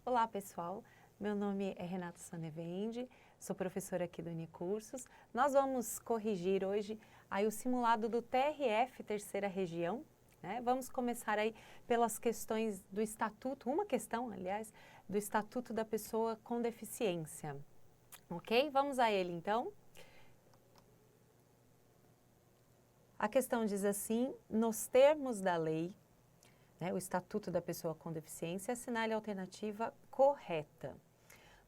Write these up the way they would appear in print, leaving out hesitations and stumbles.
Olá pessoal, meu nome é Renata Sonevende, sou professora aqui do Unicursos. Nós vamos corrigir hoje aí o simulado do TRF, terceira região, né? Vamos começar aí pelas questões do Estatuto, uma questão, aliás, do Estatuto da Pessoa com Deficiência. Ok? Vamos a ele então. A questão diz assim: nos termos da lei, o Estatuto da Pessoa com Deficiência, assinale a alternativa correta.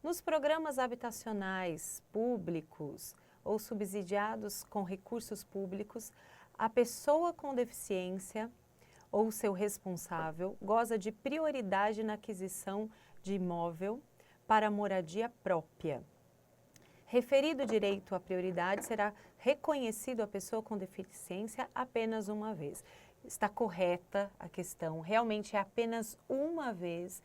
Nos programas habitacionais públicos ou subsidiados com recursos públicos, a pessoa com deficiência ou seu responsável goza de prioridade na aquisição de imóvel para moradia própria. Referido direito à prioridade será reconhecido à pessoa com deficiência apenas uma vez. Está correta a questão, realmente é apenas uma vez.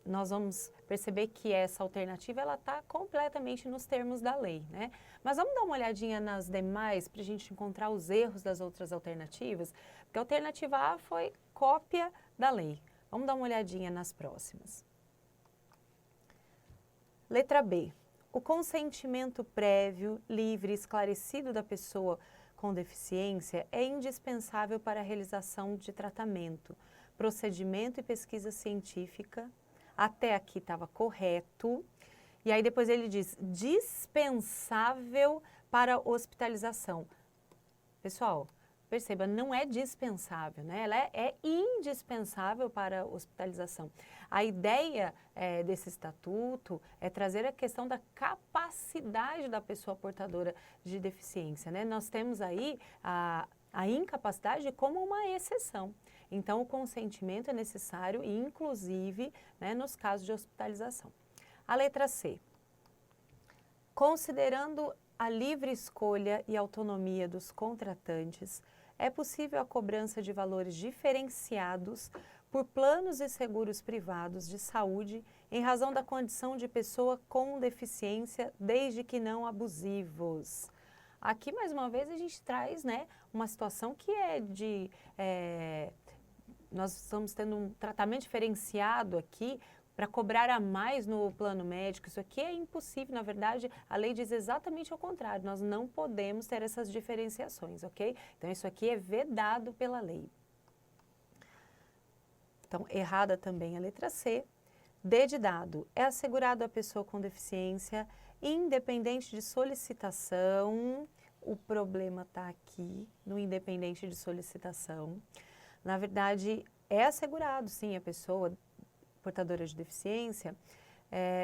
Nós vamos perceber que essa alternativa ela está completamente nos termos da lei, né? Mas vamos dar uma olhadinha nas demais para a gente encontrar os erros das outras alternativas, porque a alternativa A foi cópia da lei. Vamos dar uma olhadinha nas próximas. Letra B. O consentimento prévio, livre e esclarecido da pessoa com deficiência é indispensável para a realização de tratamento, procedimento e pesquisa científica. Até aqui estava correto. E aí depois ele diz dispensável para hospitalização. Pessoal, perceba, não é dispensável, né? Ela é indispensável para a hospitalização. A ideia desse estatuto é trazer a questão da capacidade da pessoa portadora de deficiência, né? Nós temos aí a incapacidade como uma exceção. Então, o consentimento é necessário, inclusive, né, nos casos de hospitalização. A letra C. Considerando a livre escolha e autonomia dos contratantes, é possível a cobrança de valores diferenciados por planos e seguros privados de saúde em razão da condição de pessoa com deficiência, desde que não abusivos. Aqui, mais uma vez, a gente traz, né, uma situação que nós estamos tendo um tratamento diferenciado aqui para cobrar a mais no plano médico. Isso aqui é impossível, na verdade, a lei diz exatamente o contrário, nós não podemos ter essas diferenciações, ok? Então, isso aqui é vedado pela lei. Então, errada também a letra C. D de dado, é assegurado à pessoa com deficiência, independente de solicitação. O problema está aqui, no independente de solicitação. Na verdade, é assegurado, sim, a pessoa portadora de deficiência,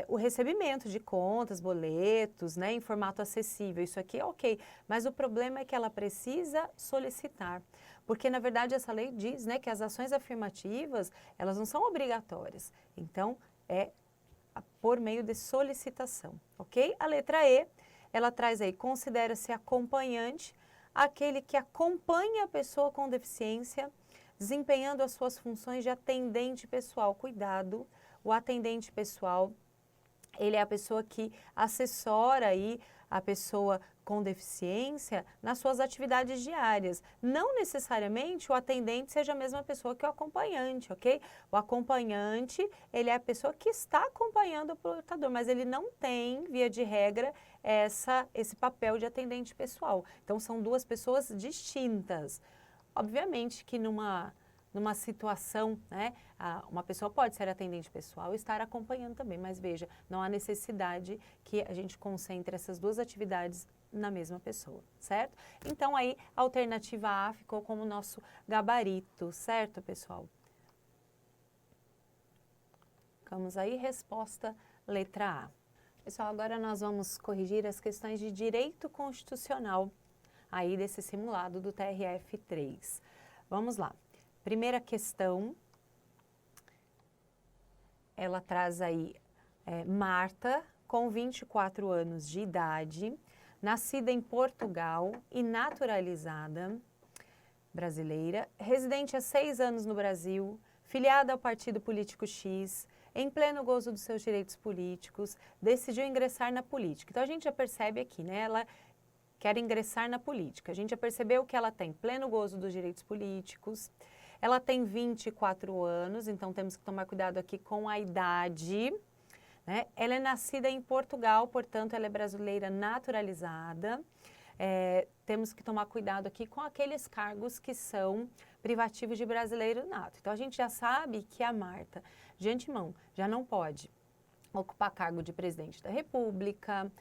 o recebimento de contas, boletos, né, em formato acessível. Isso aqui é ok, mas o problema é que ela precisa solicitar, porque na verdade essa lei diz, né, que as ações afirmativas, elas não são obrigatórias, então é por meio de solicitação, ok? A letra E, ela traz aí, considera-se acompanhante aquele que acompanha a pessoa com deficiência, desempenhando as suas funções de atendente pessoal. Cuidado, o atendente pessoal, ele é a pessoa que assessora aí a pessoa com deficiência nas suas atividades diárias. Não necessariamente o atendente seja a mesma pessoa que o acompanhante, ok? O acompanhante, ele é a pessoa que está acompanhando o portador, mas ele não tem, via de regra, esse papel de atendente pessoal. Então, são duas pessoas distintas. Obviamente que numa situação, né, uma pessoa pode ser atendente pessoal e estar acompanhando também, mas veja, não há necessidade que a gente concentre essas duas atividades na mesma pessoa, certo? Então aí a alternativa A ficou como nosso gabarito, certo, pessoal? Vamos aí, resposta letra A. Pessoal, agora nós vamos corrigir as questões de direito constitucional aí desse simulado do TRF3. Vamos lá. Primeira questão, ela traz aí Marta, com 24 anos de idade, nascida em Portugal e naturalizada brasileira, residente há 6 anos no Brasil, filiada ao partido político X, em pleno gozo dos seus direitos políticos, decidiu ingressar na política. Então a gente já percebe aqui, né? Ela quer ingressar na política. A gente já percebeu que ela tem pleno gozo dos direitos políticos, Ela tem 24 anos, então temos que tomar cuidado aqui com a idade, né? Ela é nascida em Portugal, portanto ela é brasileira naturalizada. Temos que tomar cuidado aqui com aqueles cargos que são privativos de brasileiro nato. Então a gente já sabe que a Marta, de antemão, já não pode ocupar cargo de presidente da República,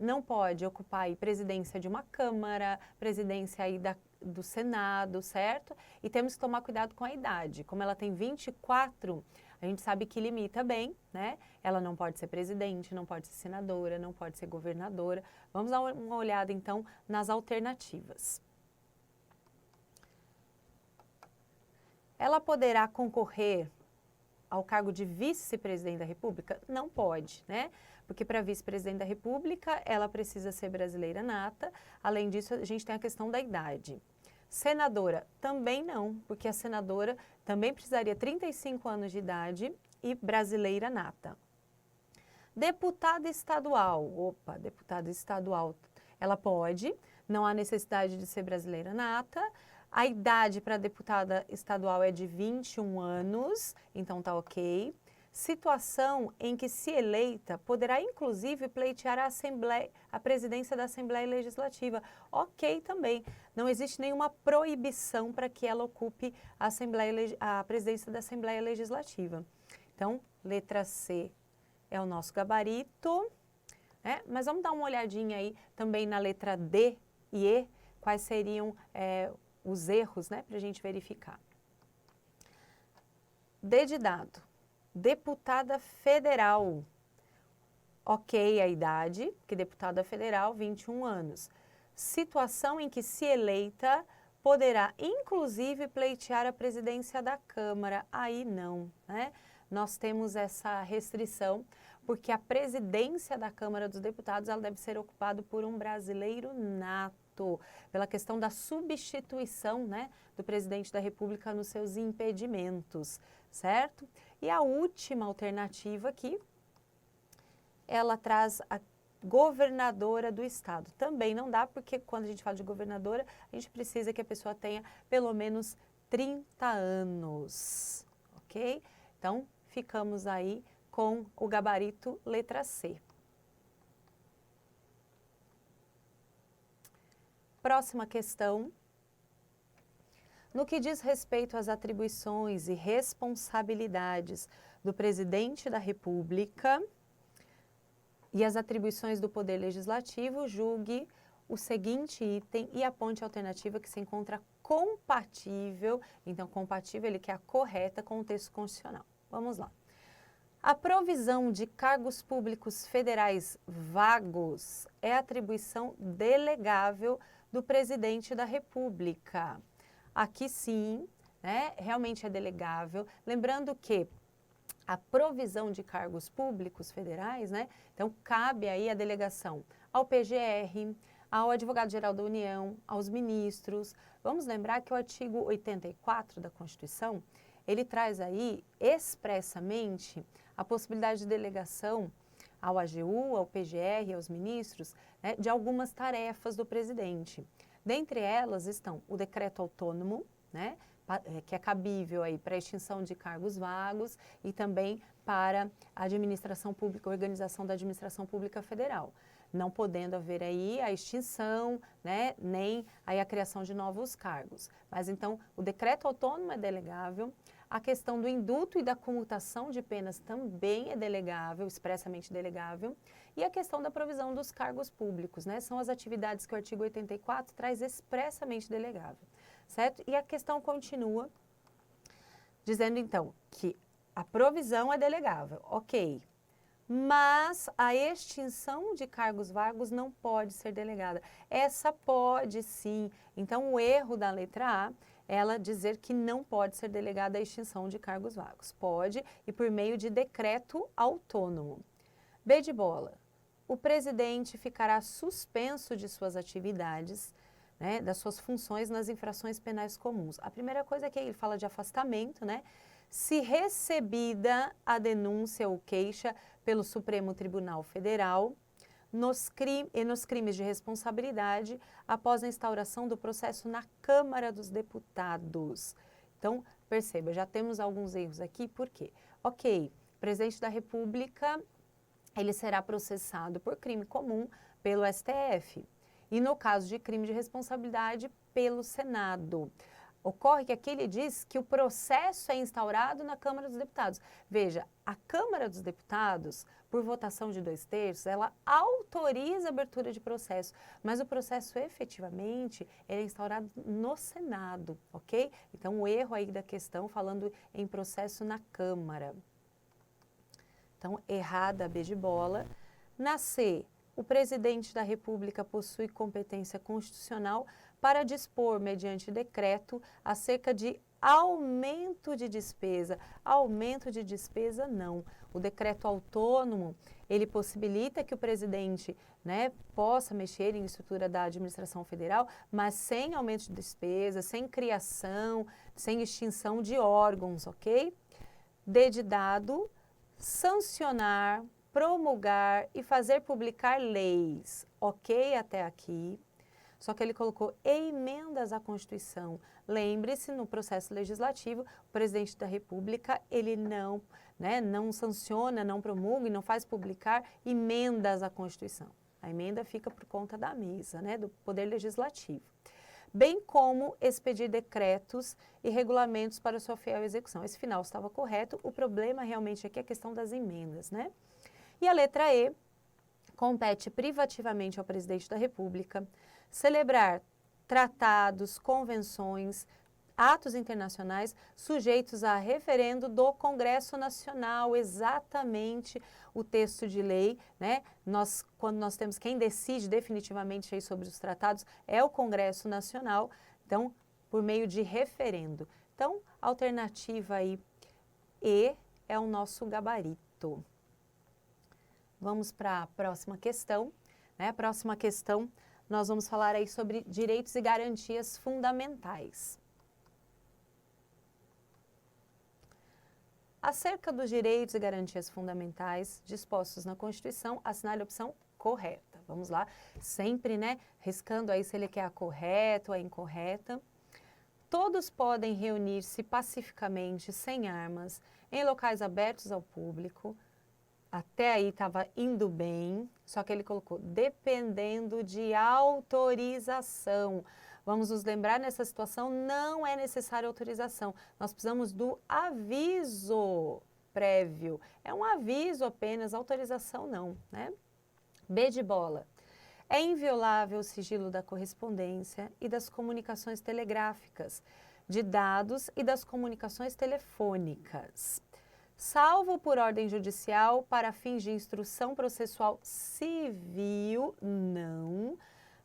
não pode ocupar aí presidência de uma Câmara, presidência aí do Senado, certo? E temos que tomar cuidado com a idade. Como ela tem 24, a gente sabe que limita bem, né? Ela não pode ser presidente, não pode ser senadora, não pode ser governadora. Vamos dar uma olhada, então, nas alternativas. Ela poderá concorrer ao cargo de vice-presidente da República? Não pode, né? Porque para vice-presidente da República, ela precisa ser brasileira nata. Além disso, a gente tem a questão da idade. Senadora, também não, porque a senadora também precisaria 35 anos de idade e brasileira nata. Deputada estadual, deputada estadual, ela pode, não há necessidade de ser brasileira nata. A idade para deputada estadual é de 21 anos, então tá ok. Situação em que, se eleita, poderá inclusive pleitear a presidência da Assembleia Legislativa. Ok também. Não existe nenhuma proibição para que ela ocupe a presidência da Assembleia Legislativa. Então, letra C é o nosso gabarito, né? Mas vamos dar uma olhadinha aí também na letra D e E, quais seriam os erros, né, para a gente verificar. D de dado. Deputada federal. Ok a idade, que deputada federal, 21 anos. Situação em que, se eleita, poderá inclusive pleitear a presidência da Câmara. Aí não, né? Nós temos essa restrição, porque a presidência da Câmara dos Deputados ela deve ser ocupada por um brasileiro nato, pela questão da substituição, né, do presidente da República nos seus impedimentos, certo? E a última alternativa aqui, ela traz a governadora do estado. Também não dá, porque quando a gente fala de governadora, a gente precisa que a pessoa tenha pelo menos 30 anos, ok? Então, ficamos aí com o gabarito letra C. Próxima questão. No que diz respeito às atribuições e responsabilidades do presidente da República e as atribuições do Poder Legislativo, julgue o seguinte item e aponte a alternativa que se encontra compatível. Então, compatível, ele quer a correta com o texto constitucional. Vamos lá. A provisão de cargos públicos federais vagos é atribuição delegável do presidente da República. Aqui sim, né, realmente é delegável. Lembrando que a provisão de cargos públicos federais, né, então cabe aí a delegação ao PGR, ao Advogado-Geral da União, aos ministros. Vamos lembrar que o artigo 84 da Constituição, ele traz aí expressamente a possibilidade de delegação ao AGU, ao PGR, aos ministros, né, de algumas tarefas do presidente. Dentre elas estão o decreto autônomo, né, que é cabível aí para a extinção de cargos vagos e também para a administração pública, organização da administração pública federal, não podendo haver aí a extinção, né, nem aí a criação de novos cargos. Mas então o decreto autônomo é delegável, a questão do indulto e da comutação de penas também é delegável, expressamente delegável, e a questão da provisão dos cargos públicos, né, são as atividades que o artigo 84 traz expressamente delegável, certo? E a questão continua dizendo então que a provisão é delegável, ok, mas a extinção de cargos vagos não pode ser delegada. Essa pode sim. Então, o erro da letra A, ela dizer que não pode ser delegada a extinção de cargos vagos. Pode, e por meio de decreto autônomo. B de bola. O presidente ficará suspenso de suas atividades, né, das suas funções nas infrações penais comuns. A primeira coisa é que ele fala de afastamento, né? Se recebida a denúncia ou queixa pelo Supremo Tribunal Federal, nos crimes de responsabilidade após a instauração do processo na Câmara dos Deputados. Então, perceba, já temos alguns erros aqui, por quê? Ok, o presidente da República, ele será processado por crime comum pelo STF. E no caso de crime de responsabilidade, pelo Senado. Ocorre que aqui ele diz que o processo é instaurado na Câmara dos Deputados. Veja, a Câmara dos Deputados, por votação de 2/3, ela autoriza a abertura de processo, mas o processo efetivamente ele é instaurado no Senado, ok? Então, o erro aí da questão falando em processo na Câmara. Então, errada a B de bola. Na C, o presidente da República possui competência constitucional para dispor, mediante decreto, acerca de aumento de despesa. Aumento de despesa, não. O decreto autônomo, ele possibilita que o presidente, né, possa mexer em estrutura da administração federal, mas sem aumento de despesa, sem criação, sem extinção de órgãos, ok? D de dado, sancionar, promulgar e fazer publicar leis. Ok até aqui. Só que ele colocou emendas à Constituição. Lembre-se, no processo legislativo, o presidente da República, ele não, né, não sanciona, não promulga e não faz publicar emendas à Constituição. A emenda fica por conta da mesa, né, do Poder Legislativo. Bem como expedir decretos e regulamentos para sua fiel execução. Esse final estava correto, o problema realmente aqui é a questão das emendas, né? E a letra E, compete privativamente ao presidente da República celebrar tratados, convenções, atos internacionais sujeitos a referendo do Congresso Nacional, exatamente o texto de lei, né? Quando nós temos quem decide definitivamente aí sobre os tratados é o Congresso Nacional, então, por meio de referendo. Então, a alternativa aí E é o nosso gabarito. Vamos para a próxima questão, né? A próxima questão, nós vamos falar aí sobre direitos e garantias fundamentais. Acerca dos direitos e garantias fundamentais dispostos na Constituição, assinale a opção correta. Vamos lá, sempre, né, riscando aí se ele quer a correta ou a incorreta. Todos podem reunir-se pacificamente, sem armas, em locais abertos ao público. Até aí estava indo bem, só que ele colocou dependendo de autorização. Vamos nos lembrar, nessa situação não é necessária autorização. Nós precisamos do aviso prévio. É um aviso apenas, autorização não, né? B de bola. É inviolável o sigilo da correspondência e das comunicações telegráficas, de dados e das comunicações telefônicas. Salvo por ordem judicial para fins de instrução processual civil, não,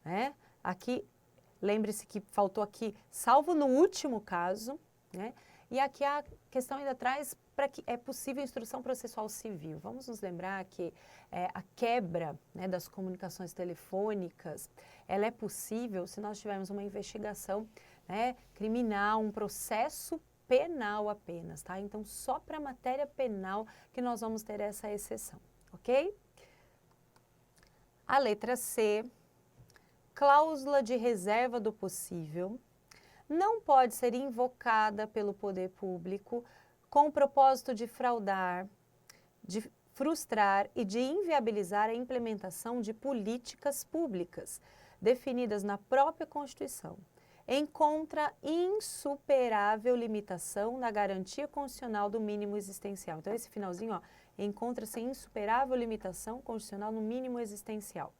né? Aqui, lembre-se que faltou aqui, salvo no último caso, né? E aqui a questão ainda traz para que é possível instrução processual civil. Vamos nos lembrar que a quebra, né, das comunicações telefônicas, ela é possível se nós tivermos uma investigação, né, criminal, um processo penal apenas, tá? Então, só para matéria penal que nós vamos ter essa exceção, ok? A letra C, cláusula de reserva do possível, não pode ser invocada pelo poder público com o propósito de fraudar, de frustrar e de inviabilizar a implementação de políticas públicas definidas na própria Constituição. Encontra insuperável limitação na garantia constitucional do mínimo existencial. Então, esse finalzinho, ó, encontra-se insuperável limitação constitucional no mínimo existencial.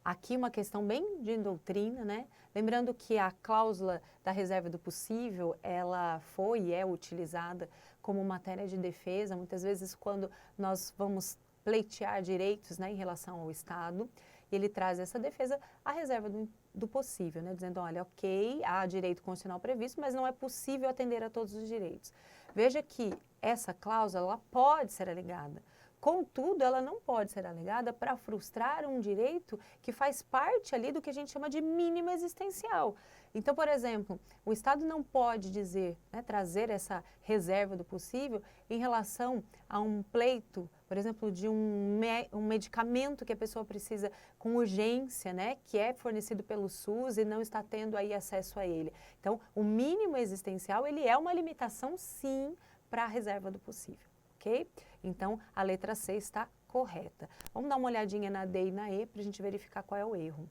Aqui uma questão bem de doutrina, né? Lembrando que a cláusula da reserva do possível, ela foi e é utilizada como matéria de defesa, muitas vezes quando nós vamos pleitear direitos, né, em relação ao Estado, ele traz essa defesa, a reserva do possível, né, dizendo, olha, ok, há direito constitucional previsto, mas não é possível atender a todos os direitos. Veja que essa cláusula ela pode ser alegada Contudo, ela não pode ser alegada para frustrar um direito que faz parte ali do que a gente chama de mínimo existencial. Então, por exemplo, o Estado não pode dizer, né, trazer essa reserva do possível em relação a um pleito, por exemplo, de um medicamento que a pessoa precisa com urgência, né, que é fornecido pelo SUS e não está tendo aí acesso a ele. Então, o mínimo existencial, ele é uma limitação, sim, para a reserva do possível. Ok? Então, a letra C está correta. Vamos dar uma olhadinha na D e na E para a gente verificar qual é o erro.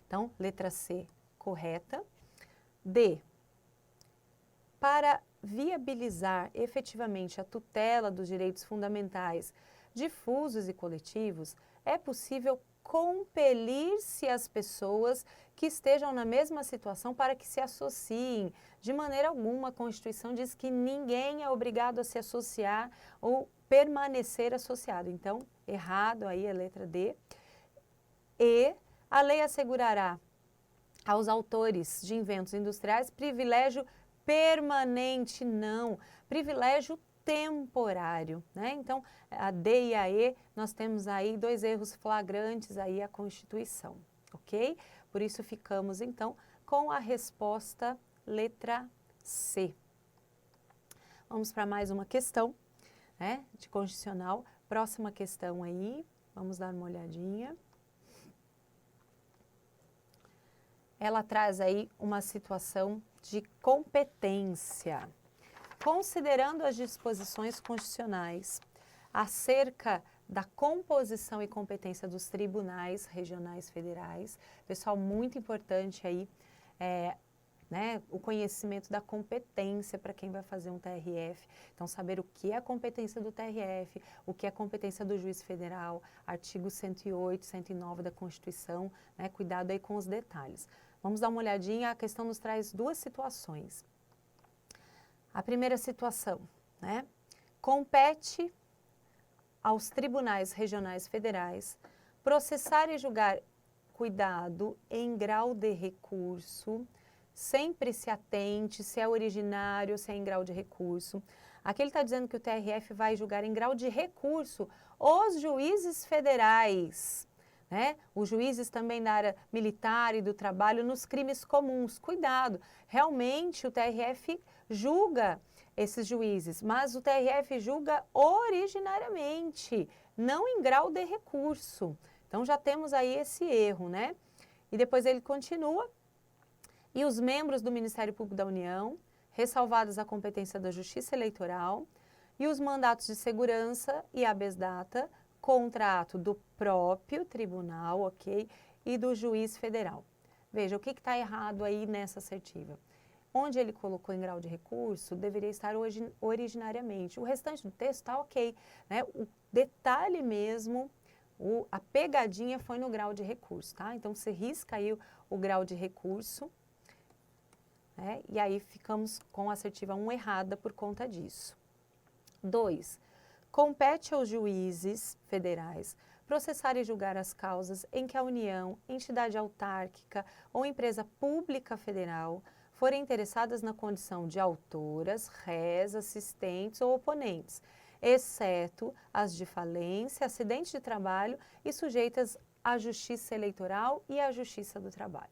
Então, letra C, correta. D, para viabilizar efetivamente a tutela dos direitos fundamentais difusos e coletivos, é possível compelir-se as pessoas que estejam na mesma situação para que se associem. De maneira alguma, a Constituição diz que ninguém é obrigado a se associar ou permanecer associado. Então, errado aí a letra D. E a lei assegurará aos autores de inventos industriais privilégio permanente, não, privilégio temporário, né? Então, a D e a E, nós temos aí dois erros flagrantes aí à Constituição, ok? Por isso ficamos, então, com a resposta letra C. Vamos para mais uma questão, né, de constitucional. Próxima questão aí, vamos dar uma olhadinha. Ela traz aí uma situação de competência. Considerando as disposições constitucionais acerca da composição e competência dos tribunais regionais federais, pessoal, muito importante aí, né, o conhecimento da competência para quem vai fazer um TRF. Então, saber o que é a competência do TRF, o que é a competência do juiz federal, artigo 108, 109 da Constituição, né, cuidado aí com os detalhes. Vamos dar uma olhadinha, a questão nos traz duas situações. A primeira situação, né, compete aos tribunais regionais federais processar e julgar, cuidado, em grau de recurso, sempre se atente se é originário, se é em grau de recurso. Aqui ele está dizendo que o TRF vai julgar em grau de recurso os juízes federais, né? Os juízes também da área militar e do trabalho nos crimes comuns. Cuidado, realmente o TRF julga esses juízes, mas o TRF julga originariamente, não em grau de recurso. Então já temos aí esse erro, né? E depois ele continua. E os membros do Ministério Público da União, ressalvadas a competência da Justiça Eleitoral, e os mandatos de segurança e habeas data, contrato do próprio tribunal, ok, e do juiz federal. Veja, o que está errado aí nessa assertiva? Onde ele colocou em grau de recurso, deveria estar originariamente. O restante do texto está ok, né? O detalhe mesmo, a pegadinha foi no grau de recurso, tá? Então, você risca aí o grau de recurso, né? E aí ficamos com a assertiva 1 errada por conta disso. 2. Compete aos juízes federais processar e julgar as causas em que a União, entidade autárquica ou empresa pública federal forem interessadas na condição de autoras, rés, assistentes ou oponentes, exceto as de falência, acidente de trabalho e sujeitas à justiça eleitoral e à justiça do trabalho.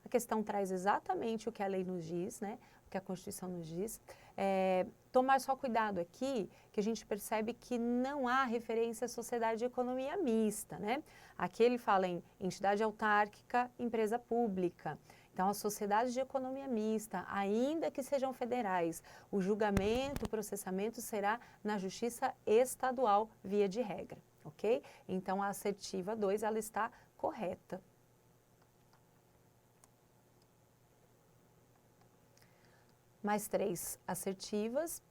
A questão traz exatamente o que a lei nos diz, né? O que a Constituição nos diz. Tomar só cuidado aqui, que a gente percebe que não há referência à sociedade de economia mista, né? Aqui ele fala em entidade autárquica, empresa pública. Então, as sociedades de economia mista, ainda que sejam federais, o julgamento, o processamento será na justiça estadual, via de regra, ok? Então, a assertiva 2, ela está correta. Mais 3 assertivas.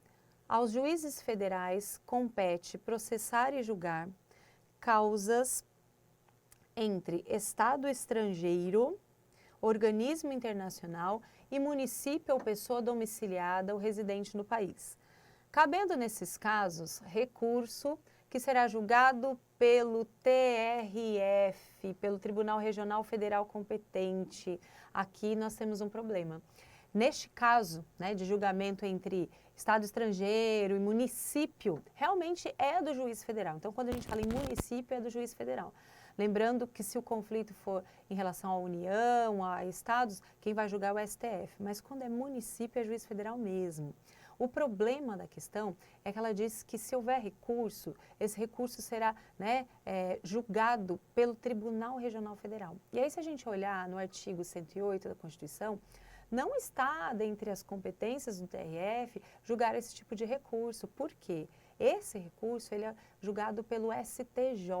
Aos juízes federais compete processar e julgar causas entre Estado estrangeiro, organismo internacional e município ou pessoa domiciliada ou residente no país. Cabendo nesses casos recurso que será julgado pelo TRF, pelo Tribunal Regional Federal competente. Aqui nós temos um problema. neste caso, né, de julgamento entre Estado estrangeiro e município, realmente é do juiz federal. Então, quando a gente fala em município, é do juiz federal. Lembrando que se o conflito for em relação à União, a estados, quem vai julgar é o STF. Mas quando é município, é juiz federal mesmo. O problema da questão é que ela diz que se houver recurso, esse recurso será, né, julgado pelo Tribunal Regional Federal. E aí, se a gente olhar no artigo 108 da Constituição, não está dentre as competências do TRF julgar esse tipo de recurso. Por quê? Esse recurso ele é julgado pelo STJ.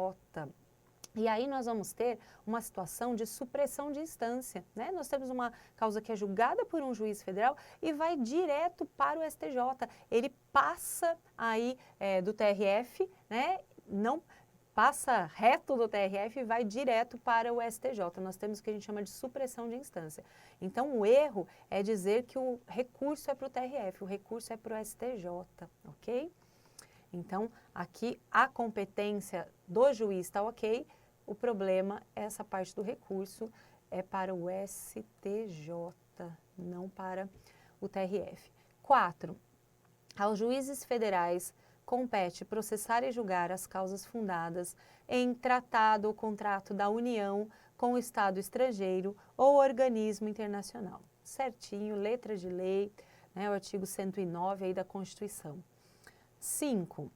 E aí nós vamos ter uma situação de supressão de instância, né? Nós temos uma causa que é julgada por um juiz federal e vai direto para o STJ. Ele passa aí do TRF, né? Não passa reto do TRF e vai direto para o STJ. Nós temos o que a gente chama de supressão de instância. Então, o erro é dizer que o recurso é para o TRF, o recurso é para o STJ, ok? Então, aqui a competência do juiz está ok, o problema, essa parte do recurso, é para o STJ, não para o TRF. 4. Aos juízes federais compete processar e julgar as causas fundadas em tratado ou contrato da União com o Estado estrangeiro ou organismo internacional. Certinho, letra de lei, né, o artigo 109 aí da Constituição. 5.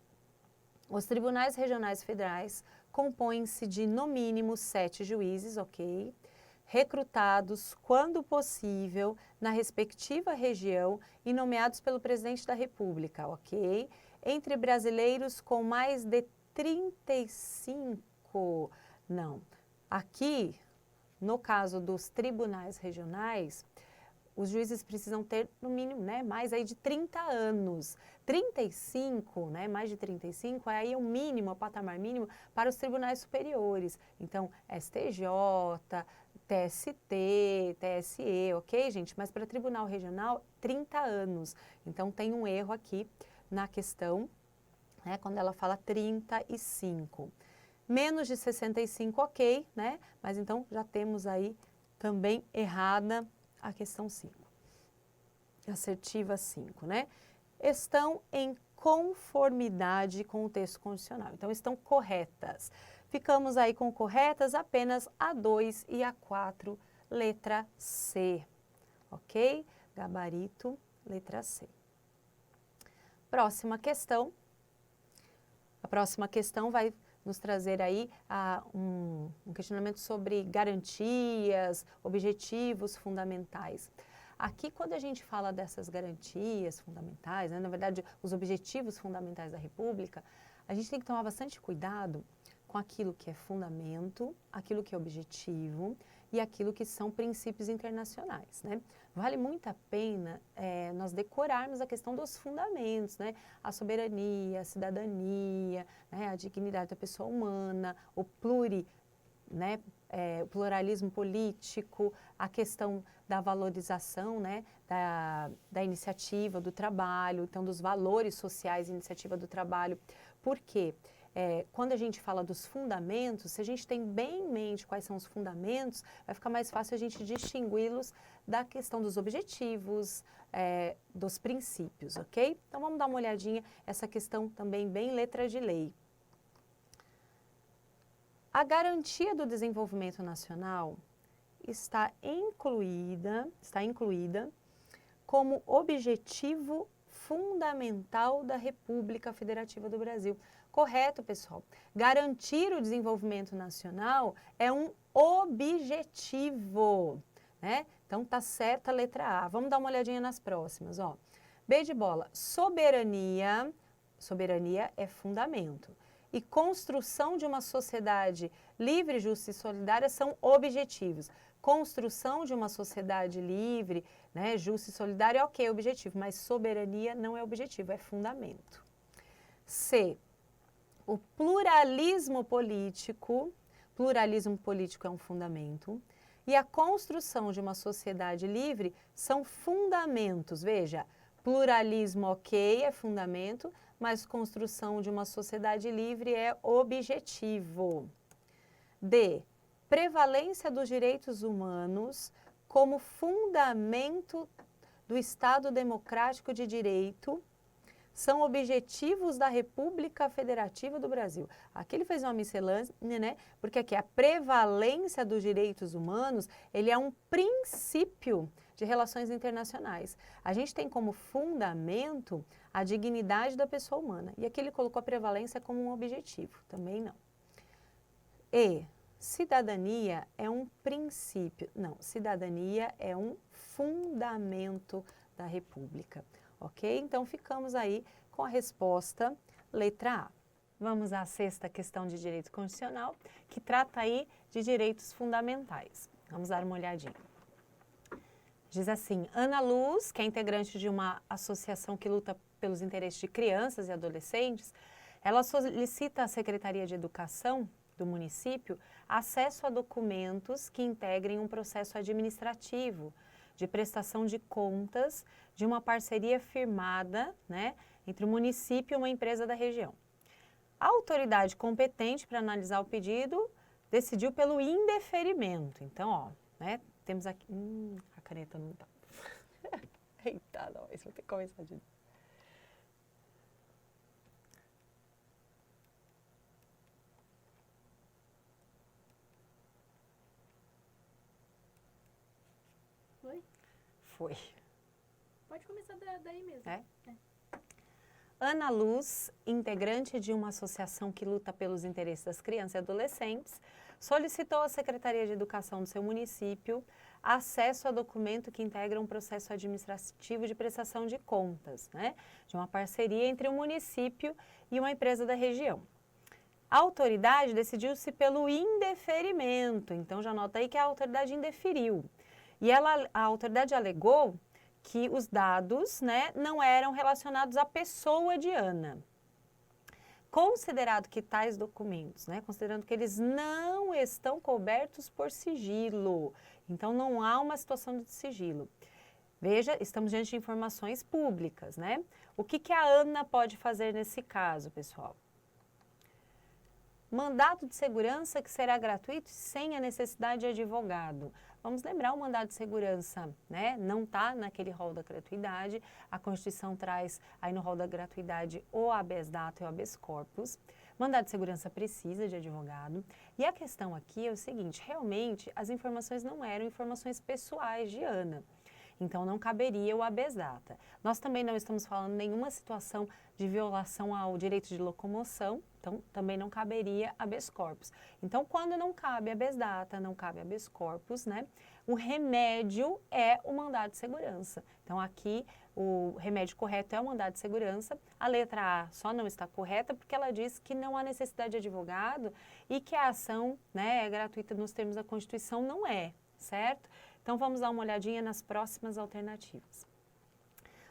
Os tribunais regionais federais compõem-se de, no mínimo, 7 juízes, ok? Recrutados, quando possível, na respectiva região e nomeados pelo presidente da República, ok? Entre brasileiros com mais de 35, não. Aqui, no caso dos tribunais regionais, os juízes precisam ter, no mínimo, né, mais aí de 30 anos. 35, né, mais de 35, é aí o mínimo, o patamar mínimo para os tribunais superiores. Então, STJ, TST, TSE, ok, gente? Mas para tribunal regional, 30 anos. Então, tem um erro aqui na questão, né, quando ela fala 35. Menos de 65, ok, né? Mas então, já temos aí também errada a questão 5, assertiva 5, né? Estão em conformidade com o texto constitucional. Então, estão corretas. Ficamos aí com corretas apenas a 2 e a 4, letra C, ok? Gabarito, letra C. Próxima questão. A próxima questão vai nos trazer aí um questionamento sobre garantias, objetivos fundamentais. Aqui, quando a gente fala dessas garantias fundamentais, né, na verdade, os objetivos fundamentais da República, a gente tem que tomar bastante cuidado com aquilo que é fundamento, aquilo que é objetivo e aquilo que são princípios internacionais, né? Vale muito a pena nós decorarmos a questão dos fundamentos, né? A soberania, a cidadania, né? A dignidade da pessoa humana, o o pluralismo político, a questão da valorização, né? Da iniciativa, do trabalho, então dos valores sociais e iniciativa do trabalho. Por quê? Quando a gente fala dos fundamentos, se a gente tem bem em mente quais são os fundamentos, vai ficar mais fácil a gente distingui-los da questão dos objetivos, dos princípios, ok? Então, vamos dar uma olhadinha, essa questão também bem letra de lei. A garantia do desenvolvimento nacional está incluída como objetivo fundamental da República Federativa do Brasil. Correto, pessoal. Garantir o desenvolvimento nacional é um objetivo, né? Então, tá certa a letra A. Vamos dar uma olhadinha nas próximas, ó. B de bola, soberania é fundamento. E construção de uma sociedade livre, justa e solidária são objetivos. Construção de uma sociedade livre, né, justa e solidária, ok, é objetivo, mas soberania não é objetivo, é fundamento. C, o pluralismo político é um fundamento, e a construção de uma sociedade livre são fundamentos. Veja, pluralismo, ok, é fundamento, mas construção de uma sociedade livre é objetivo. D, prevalência dos direitos humanos como fundamento do Estado Democrático de Direito são objetivos da República Federativa do Brasil. Aqui ele fez uma miscelânea, né? Porque aqui a prevalência dos direitos humanos, ele é um princípio de relações internacionais. A gente tem como fundamento a dignidade da pessoa humana. E aqui ele colocou a prevalência como um objetivo, também não. E cidadania é um princípio, não, cidadania é um fundamento da República. Ok? Então, ficamos aí com a resposta letra A. Vamos à sexta questão de direito constitucional, que trata aí de direitos fundamentais. Vamos dar uma olhadinha. Diz assim, Ana Luz, que é integrante de uma associação que luta pelos interesses de crianças e adolescentes, ela solicita à Secretaria de Educação do município acesso a documentos que integrem um processo administrativo de prestação de contas de uma parceria firmada, né, entre o município e uma empresa da região. A autoridade competente para analisar o pedido decidiu pelo indeferimento. Então, ó, né, temos aqui... a caneta não tá. Eita, nós, vou ter que começar de novo. Foi? Foi. Pode começar daí mesmo. É? Ana Luz, integrante de uma associação que luta pelos interesses das crianças e adolescentes, solicitou à Secretaria de Educação do seu município acesso a documento que integra um processo administrativo de prestação de contas, né, de uma parceria entre o município e uma empresa da região. A autoridade decidiu-se pelo indeferimento, então já nota aí que a autoridade indeferiu. E a autoridade alegou que os dados, né, não eram relacionados à pessoa de Ana. Considerado que tais documentos, né, considerando que eles não estão cobertos por sigilo, então não há uma situação de sigilo. Veja, estamos diante de informações públicas, né? O que a Ana pode fazer nesse caso, pessoal? Mandado de segurança que será gratuito sem a necessidade de advogado. Vamos lembrar, o mandado de segurança, né, não está naquele rol da gratuidade. A Constituição traz aí no rol da gratuidade o habeas data e o habeas corpus. Mandado de segurança precisa de advogado. E a questão aqui é o seguinte, realmente as informações não eram informações pessoais de Ana. Então, não caberia o habeas data. Nós também não estamos falando nenhuma situação de violação ao direito de locomoção, então também não caberia habeas corpus. Então, quando não cabe habeas data, não cabe habeas corpus, né? O remédio é o mandado de segurança. Então, aqui o remédio correto é o mandado de segurança. A letra A só não está correta porque ela diz que não há necessidade de advogado e que a ação, né, é gratuita nos termos da Constituição, não é, certo? Então, vamos dar uma olhadinha nas próximas alternativas.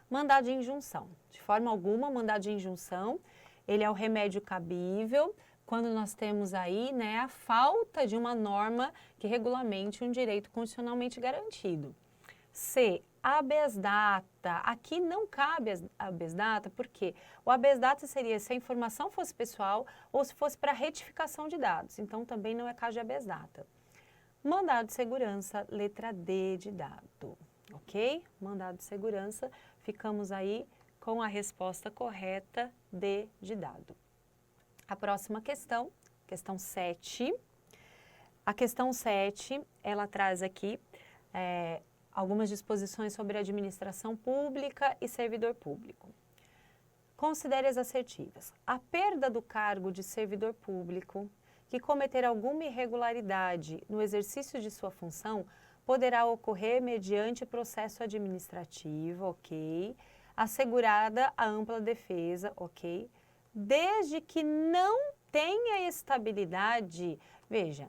Mandado de injunção. De forma alguma, mandado de injunção, ele é o remédio cabível quando nós temos aí, né, a falta de uma norma que regulamente um direito constitucionalmente garantido. C, habeas data. Aqui não cabe habeas data, porque o habeas data seria se a informação fosse pessoal ou se fosse para retificação de dados. Então, também não é caso de habeas data. Mandado de segurança, letra D de dado, ok? Mandado de segurança, ficamos aí com a resposta correta, D de dado. A próxima questão, questão 7. A questão 7, ela traz aqui algumas disposições sobre administração pública e servidor público. Considere as assertivas. A perda do cargo de servidor público que cometer alguma irregularidade no exercício de sua função poderá ocorrer mediante processo administrativo, ok? Assegurada a ampla defesa, ok? Desde que não tenha estabilidade. Veja,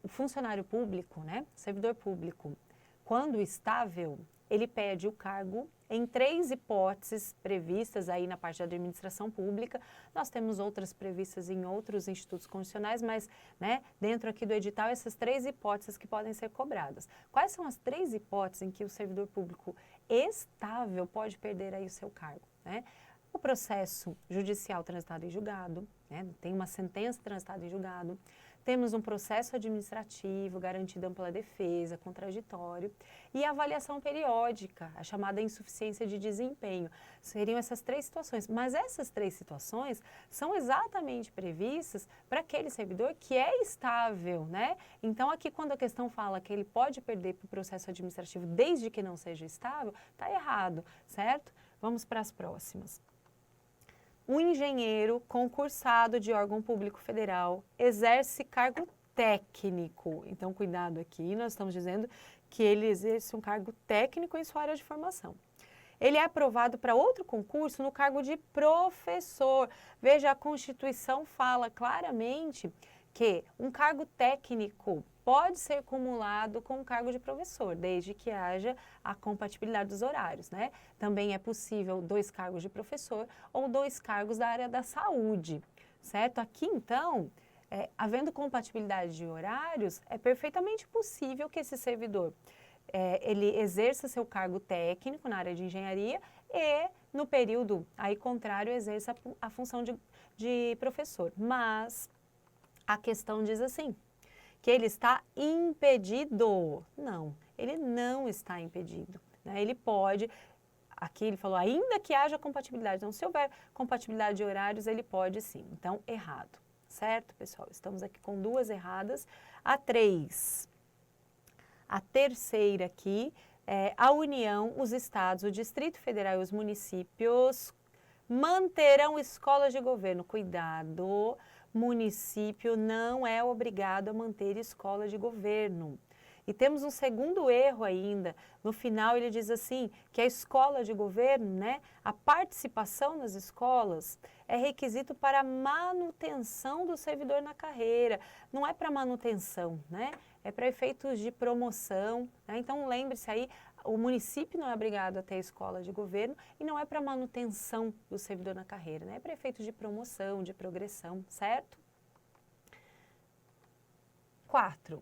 o funcionário público, né, servidor público, quando estável, ele pede o cargo em 3 hipóteses previstas aí na parte da administração pública. Nós temos outras previstas em outros institutos constitucionais, mas, né, dentro aqui do edital, essas 3 hipóteses que podem ser cobradas. Quais são as 3 hipóteses em que o servidor público estável pode perder aí o seu cargo, né? O processo judicial transitado em julgado, né, tem uma sentença transitada em julgado, temos um processo administrativo, garantido ampla defesa, contraditório, e avaliação periódica, a chamada insuficiência de desempenho. Seriam essas 3 situações, mas essas 3 situações são exatamente previstas para aquele servidor que é estável, né? Então, aqui quando a questão fala que ele pode perder para o processo administrativo desde que não seja estável, está errado, certo? Vamos para as próximas. Um engenheiro concursado de órgão público federal exerce cargo técnico. Então, cuidado aqui, nós estamos dizendo que ele exerce um cargo técnico em sua área de formação. Ele é aprovado para outro concurso no cargo de professor. Veja, a Constituição fala claramente que um cargo técnico pode ser cumulado com o cargo de professor, desde que haja a compatibilidade dos horários, né? Também é possível 2 cargos de professor ou 2 cargos da área da saúde, certo? Aqui, então, havendo compatibilidade de horários, é perfeitamente possível que esse servidor ele exerça seu cargo técnico na área de engenharia e, no período aí contrário, exerça a função de professor. Mas a questão diz assim, que ele está impedido. Não, ele não está impedido, né? Ele pode, aqui ele falou, ainda que haja compatibilidade. Então, se houver compatibilidade de horários, ele pode sim. Então, errado, certo, pessoal? Estamos aqui com 2 erradas. A 3. A terceira aqui é a União, os estados, o Distrito Federal e os municípios manterão escolas de governo. Cuidado, município não é obrigado a manter escola de governo. E temos um segundo erro ainda. No final ele diz assim, que a escola de governo, né, a participação nas escolas é requisito para a manutenção do servidor na carreira. Não é para manutenção, né? É para efeitos de promoção, né? Então lembre-se aí, o município não é obrigado a ter escola de governo e não é para manutenção do servidor na carreira, né? É para efeitos de promoção, de progressão, certo? 4.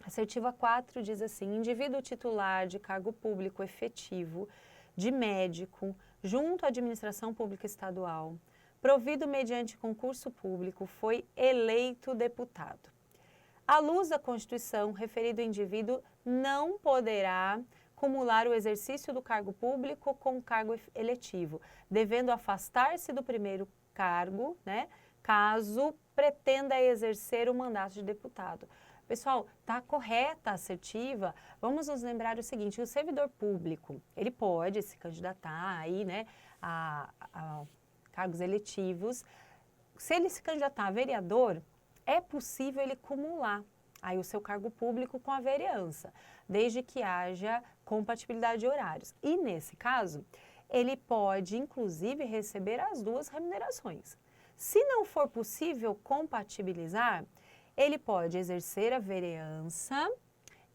Assertiva 4 diz assim, indivíduo titular de cargo público efetivo, de médico, junto à administração pública estadual, provido mediante concurso público, foi eleito deputado. À luz da Constituição, referido indivíduo não poderá cumular o exercício do cargo público com o cargo eletivo, devendo afastar-se do primeiro cargo, né, caso pretenda exercer o mandato de deputado. Pessoal, está correta a assertiva? Vamos nos lembrar o seguinte, o servidor público, ele pode se candidatar aí, né, a cargos eletivos. Se ele se candidatar a vereador, é possível ele cumular aí o seu cargo público com a vereança, desde que haja compatibilidade de horários. E nesse caso, ele pode inclusive receber as 2 remunerações. Se não for possível compatibilizar, ele pode exercer a vereança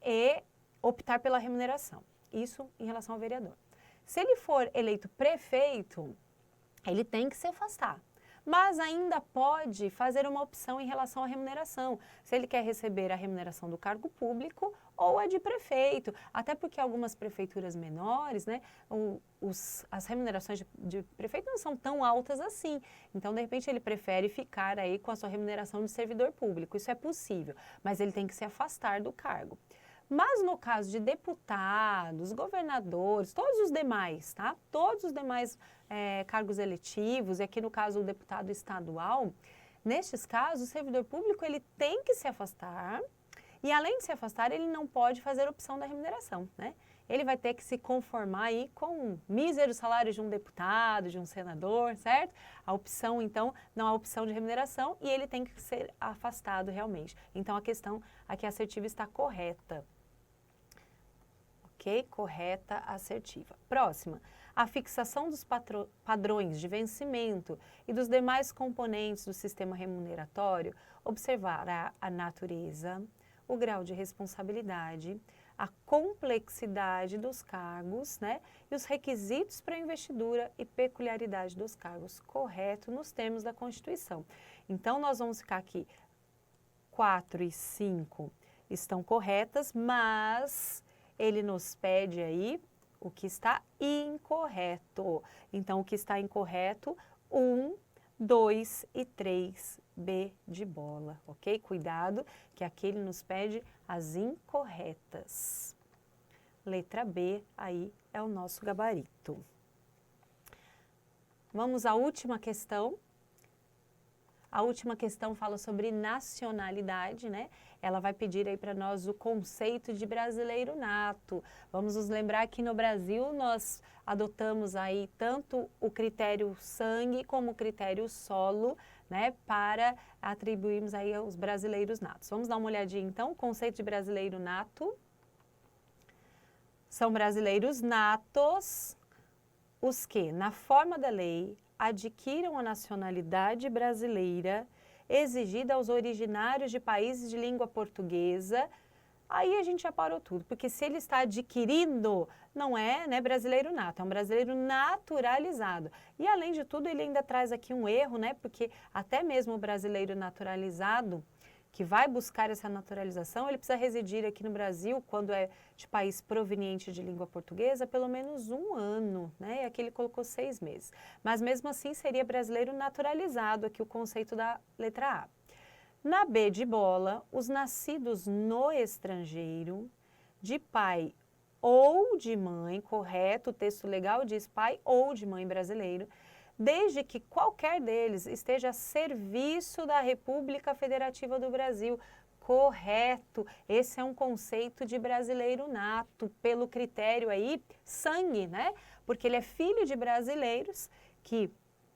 e optar pela remuneração. Isso em relação ao vereador. Se ele for eleito prefeito, ele tem que se afastar. Mas ainda pode fazer uma opção em relação à remuneração, se ele quer receber a remuneração do cargo público ou a de prefeito, até porque algumas prefeituras menores, né, as remunerações de prefeito não são tão altas assim, então de repente ele prefere ficar aí com a sua remuneração de servidor público, isso é possível, mas ele tem que se afastar do cargo. Mas no caso de deputados, governadores, todos os demais, tá? Todos os demais cargos eletivos, e aqui no caso o deputado estadual, nestes casos o servidor público ele tem que se afastar e além de se afastar ele não pode fazer opção da remuneração, né? Ele vai ter que se conformar aí com míseros salários de um deputado, de um senador, certo? A opção então não há opção de remuneração e ele tem que ser afastado realmente. Então a questão aqui assertiva está correta. Ok? Correta, assertiva. Próxima. A fixação dos padrões de vencimento e dos demais componentes do sistema remuneratório observará a natureza, o grau de responsabilidade, a complexidade dos cargos, né, e os requisitos para investidura e peculiaridade dos cargos. Correto nos termos da Constituição. Então, nós vamos ficar aqui 4 e 5 estão corretas, mas ele nos pede aí o que está incorreto. Então, o que está incorreto, 1, 2 e 3 B de bola, ok? Cuidado, que aqui ele nos pede as incorretas. Letra B, aí é o nosso gabarito. Vamos à última questão. A última questão fala sobre nacionalidade, né? Ela vai pedir aí para nós o conceito de brasileiro nato. Vamos nos lembrar que no Brasil nós adotamos aí tanto o critério sangue como o critério solo, né? Para atribuirmos aí aos brasileiros natos. Vamos dar uma olhadinha então, o conceito de brasileiro nato. São brasileiros natos os que, na forma da lei, adquiram a nacionalidade brasileira exigida aos originários de países de língua portuguesa. Aí a gente já parou tudo, porque se ele está adquirindo, não é, né, brasileiro nato, é um brasileiro naturalizado. E além de tudo, ele ainda traz aqui um erro, né, porque até mesmo o brasileiro naturalizado, que vai buscar essa naturalização, ele precisa residir aqui no Brasil, quando é de país proveniente de língua portuguesa, pelo menos 1 ano, né? E aqui ele colocou 6 meses. Mas mesmo assim seria brasileiro naturalizado, aqui o conceito da letra A. Na B de bola, os nascidos no estrangeiro, de pai ou de mãe, correto, o texto legal diz pai ou de mãe brasileiro, desde que qualquer deles esteja a serviço da República Federativa do Brasil. Correto, esse é um conceito de brasileiro nato, pelo critério aí, sangue, né? Porque ele é filho de brasileiros, que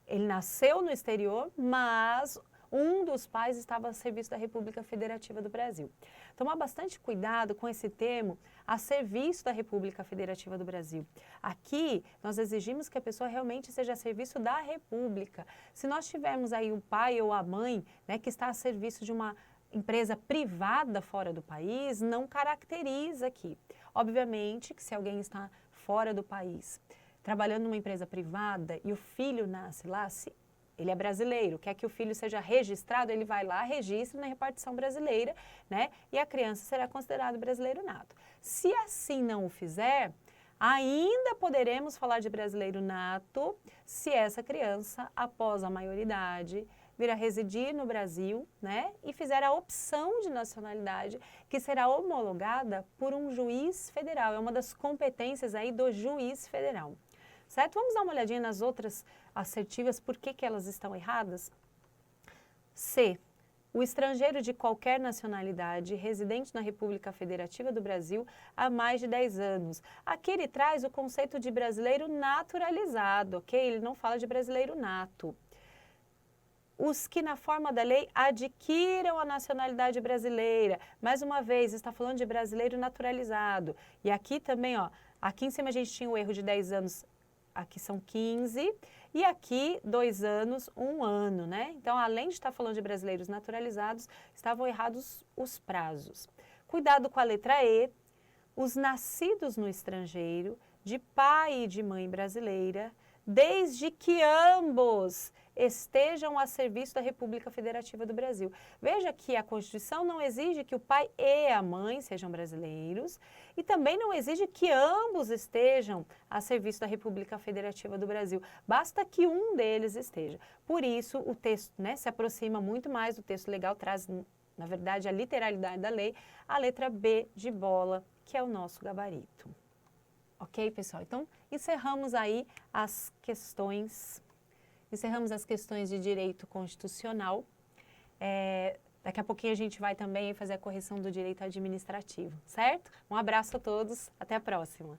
ele nasceu no exterior, mas um dos pais estava a serviço da República Federativa do Brasil. Tomar bastante cuidado com esse termo, a serviço da República Federativa do Brasil. Aqui, nós exigimos que a pessoa realmente seja a serviço da República. Se nós tivermos aí o pai ou a mãe, né, que está a serviço de uma empresa privada fora do país, não caracteriza aqui. Obviamente que se alguém está fora do país, trabalhando numa empresa privada e o filho nasce lá, se ele é brasileiro, quer que o filho seja registrado, ele vai lá, registra na repartição brasileira, né? E a criança será considerada brasileiro nato. Se assim não o fizer, ainda poderemos falar de brasileiro nato se essa criança, após a maioridade, vir a residir no Brasil, né? E fizer a opção de nacionalidade, que será homologada por um juiz federal. É uma das competências aí do juiz federal. Certo? Vamos dar uma olhadinha nas outras assertivas, por que elas estão erradas? C. O estrangeiro de qualquer nacionalidade residente na República Federativa do Brasil há mais de 10 anos. Aqui ele traz o conceito de brasileiro naturalizado, ok? Ele não fala de brasileiro nato. Os que na forma da lei adquiram a nacionalidade brasileira. Mais uma vez, está falando de brasileiro naturalizado. E aqui também, ó, aqui em cima a gente tinha o erro de 10 anos, aqui são 15, e aqui 2 anos, 1 ano, né? Então, além de estar falando de brasileiros naturalizados, estavam errados os prazos. Cuidado com a letra E, os nascidos no estrangeiro, de pai e de mãe brasileira, desde que ambos estejam a serviço da República Federativa do Brasil. Veja que a Constituição não exige que o pai e a mãe sejam brasileiros e também não exige que ambos estejam a serviço da República Federativa do Brasil. Basta que um deles esteja. Por isso, o texto, né, se aproxima muito mais do texto legal, traz, na verdade, a literalidade da lei, a letra B de bola, que é o nosso gabarito. Ok, pessoal? Então, encerramos aí as questões de direito constitucional. Daqui a pouquinho a gente vai também fazer a correção do direito administrativo, certo? Um abraço a todos, até a próxima.